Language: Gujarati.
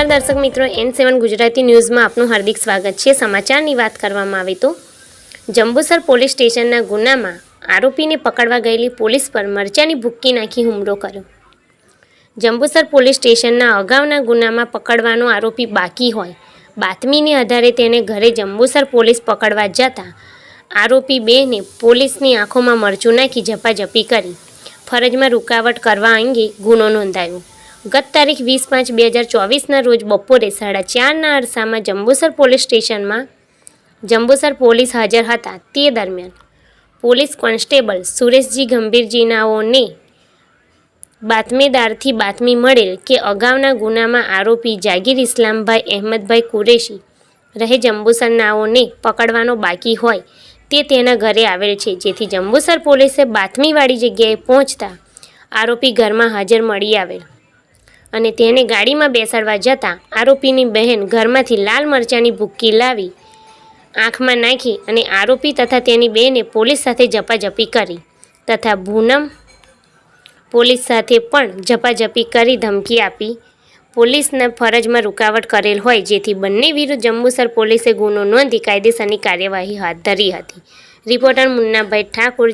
નમસ્કાર દર્શક મિત્રો, N7 ગુજરાતી ન્યૂઝમાં આપનું હાર્દિક સ્વાગત છે। સમાચારની વાત કરવામાં આવે તો જંબુસર પોલીસ સ્ટેશનના ગુનામાં આરોપીને પકડવા ગયેલી પોલીસ પર મરચાની ભૂક્કી નાખી હુમલો કર્યો। જંબુસર પોલીસ સ્ટેશનના અગાઉના ગુનામાં પકડવાનો આરોપી બાકી હોય બાતમીને આધારે તેને ઘરે જંબુસર પોલીસ પકડવા જતા આરોપી બેને પોલીસની આંખોમાં મરચું નાખી ઝપાઝપી કરી ફરજમાં રૂકાવટ કરવા અંગે ગુનો નોંધાયો। ગત તારીખ 20/5/2024ના રોજ બપોરે 4:30ના અરસામાં જંબુસર પોલીસ સ્ટેશનમાં જંબુસર પોલીસ હાજર હતા। તે દરમિયાન પોલીસ કોન્સ્ટેબલ સુરેશજી ગંભીરજીનાઓને બાતમીદારથી બાતમી મળેલ કે અગાઉના ગુનામાં આરોપી જાગીર ઇસ્લામભાઈ અહેમદભાઈ કુરેશી રહે જંબુસરનાઓને પકડવાનો બાકી હોય તે તેના ઘરે આવેલ છે, જેથી જંબુસર પોલીસે બાતમીવાળી જગ્યાએ પહોંચતા આરોપી ઘરમાં હાજર મળી આવેલ અને તેને ગાડીમાં બેસાડવા જતાં આરોપીની બહેન ઘરમાંથી લાલ મરચાંની ભૂક્કી લાવી આંખમાં નાખી અને આરોપી તથા તેની બહેને પોલીસ સાથે ઝપાઝપી કરી તથા પૂનમ પોલીસ સાથે પણ ઝપાઝપી કરી ધમકી આપી પોલીસના ફરજમાં રૂકાવટ કરેલ હોય, જેથી બંને વિરુદ્ધ જંબુસર પોલીસે ગુનો નોંધી કાયદેસરની કાર્યવાહી હાથ ધરી હતી। રિપોર્ટર મુન્નાભાઈ ઠાકોર।